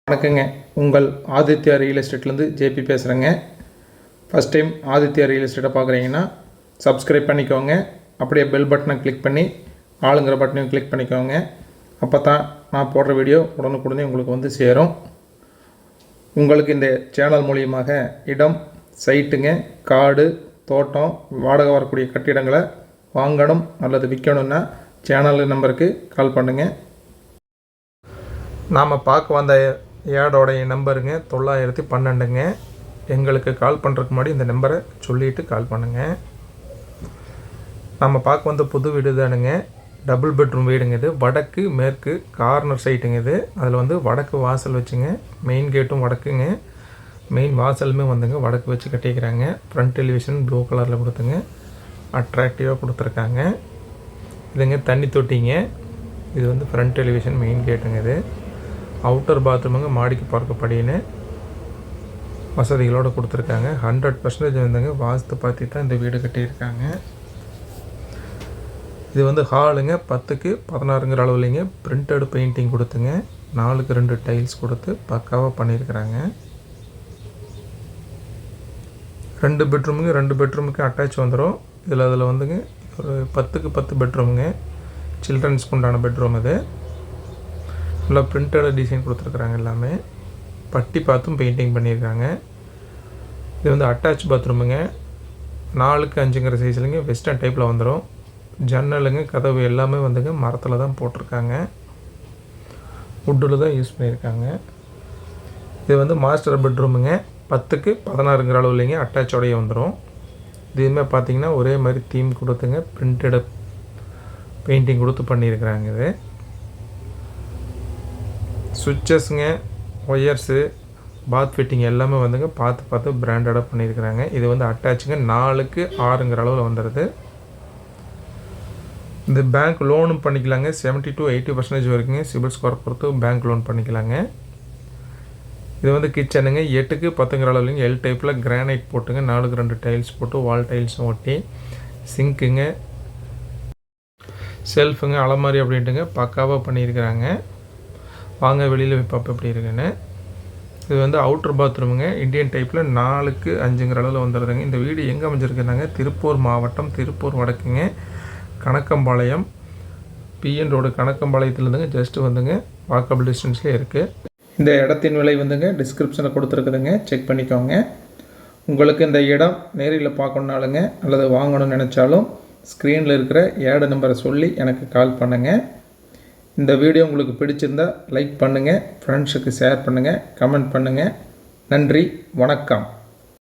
வணக்கங்க. உங்கள் Aditya real எஸ்டேட்லேருந்து JP பேசுகிறேங்க. ஃபஸ்ட் டைம் ஆதித்யா ரியல் எஸ்டேட்டை பார்க்குறீங்கன்னா சப்ஸ்கிரைப் பண்ணிக்கோங்க. அப்படியே பெல் பட்டனை கிளிக் பண்ணி ஆளுங்கிற பட்டனையும் கிளிக் பண்ணிக்கோங்க. அப்போ தான் நான் போடுற வீடியோ உடனுக்குடனே உங்களுக்கு வந்து சேரும். உங்களுக்கு இந்த சேனல் மூலியமாக இடம், சைட்டுங்க, காடு, தோட்டம், வாடகை வரக்கூடிய கட்டிடங்களை வாங்கணும் அல்லது விற்கணுன்னா சேனல் நம்பருக்கு கால் பண்ணுங்கள். நாம் பார்க்க வந்த ஏடோடைய நம்பருங்க 912ங்க. எங்களுக்கு கால் பண்ணுறதுக்கு முன்னாடி இந்த நம்பரை சொல்லிவிட்டு கால் பண்ணுங்கள். நம்ம பார்க்க வந்த புது வீடு தானுங்க. டபுள் பெட்ரூம் வீடுங்க. இது வடக்கு மேற்கு கார்னர் சைட்டுங்க. இது அதில் வந்து வடக்கு வாசல் வச்சுங்க. மெயின் கேட்டும் வடக்குங்க. மெயின் வாசலுமே வந்துங்க வடக்கு வச்சு கட்டிக்கிறாங்க. ஃப்ரண்ட் டெலிவிஷன் ப்ளூ கலரில் கொடுத்துங்க அட்ராக்டிவாக கொடுத்துருக்காங்க. இதுங்க தண்ணி தொட்டிங்க. இது வந்து ஃப்ரண்ட் டெலிவிஷன் மெயின் கேட்டுங்க. இது அவுட்டர் பாத்ரூமுங்க. மாடிக்கு பார்க்கப்படின்னு வசதிகளோடு கொடுத்துருக்காங்க. 100% வந்துங்க வாஸ்து பார்த்து தான் இந்த வீடு கட்டியிருக்காங்க. இது வந்து ஹாலுங்க. 10க்கு 16ங்கிற அளவுலைங்க பிரிண்டட் பெயிண்டிங் கொடுத்துங்க 4க்கு 2 டைல்ஸ் கொடுத்து பக்காவாக பண்ணியிருக்கிறாங்க. 2 பெட்ரூமுங்க. 2 பெட்ரூமுக்கு அட்டாச் வந்துடும். அதில் வந்துங்க ஒரு 10க்கு 10 பெட்ரூமுங்க. சில்ட்ரன்ஸ்க்கு உண்டான பெட்ரூம் இது. நல்லா பிரிண்டட் டிசைன் கொடுத்துருக்குறாங்க. எல்லாமே பட்டி பார்த்தும் பெயிண்டிங் பண்ணியிருக்காங்க. இது வந்து அட்டாச் பாத்ரூமுங்க. 4க்கு 5ங்கிற சைஸ்லைங்க வெஸ்டர்ன் டைப்பில் வந்துடும். ஜன்னலுங்க கதவு எல்லாமே வந்துங்க மரத்தில் தான் போட்டிருக்காங்க. வுட்டில் தான் யூஸ் பண்ணியிருக்காங்க. இது வந்து மாஸ்டர் பெட்ரூமுங்க. 10க்கு 16ங்கிற அளவு இல்லைங்க அட்டாச்சோடையே வந்துடும். இதுவுமே பார்த்திங்கன்னா ஒரே மாதிரி தீம் கொடுத்துங்க பிரிண்டட் பெயிண்டிங் கொடுத்து பண்ணியிருக்கிறாங்க. இது சுவிட்சஸ்ங்க, ஒயர்ஸு, பாத் ஃபிட்டிங் எல்லாமே வந்துங்க பார்த்து பிராண்டடாக பண்ணியிருக்கிறாங்க. இது வந்து அட்டாச்சுங்க. 4க்கு 6ங்கிற அளவில் வந்துடுது. இந்த பேங்க் லோனும் பண்ணிக்கலாங்க. 70 to 80% வரைக்குங்க சிபில் ஸ்கோர் பொறுத்து பேங்க் லோன் பண்ணிக்கலாங்க. இது வந்து கிச்சனுங்க. 8க்கு 10ங்கிற அளவுலைங்க எல் டைப்பில் கிரானைட் போட்டுங்க 4க்கு 2 டைல்ஸ் போட்டு வால் டைல்ஸும் ஒட்டி சிங்க்குங்க, செல்ஃபுங்க, அலமாரி அப்படின்ட்டுங்க பக்காவாக பண்ணியிருக்கிறாங்க. வாங்க வெளியில் பார்ப்போம் எப்படி இருக்குன்னு. இது வந்து அவுட்டர் பாத்ரூமுங்க. இந்தியன் டைப்பில் 4க்கு 5ங்கிற அளவில் வந்துடுதுங்க. இந்த வீடு எங்கே அமைஞ்சிருக்குனாங்க திருப்பூர் மாவட்டம், திருப்பூர் வடக்குங்க, கணக்கம்பாளையம், பிஎன் ரோடு கணக்கம்பாளையத்துலேருந்துங்க ஜஸ்ட்டு வந்துங்க வாக்கபிள் டிஸ்டன்ஸ்லேயே இருக்குது. இந்த இடத்தின் விலை வந்துங்க டிஸ்கிரிப்ஷனில் கொடுத்துருக்குதுங்க, செக் பண்ணிக்கோங்க. உங்களுக்கு இந்த இடம் நேரில் பார்க்கணுனாலுங்க அல்லது வாங்கணும்னு நினச்சாலும் ஸ்க்ரீனில் இருக்கிற ஏடு நம்பரை சொல்லி எனக்கு கால் பண்ணுங்கள். இந்த வீடியோ உங்களுக்கு பிடிச்சிருந்தால் லைக் பண்ணுங்கள், ஃப்ரெண்ட்ஸுக்கு ஷேர் பண்ணுங்கள், கமெண்ட் பண்ணுங்கள். நன்றி, வணக்கம்.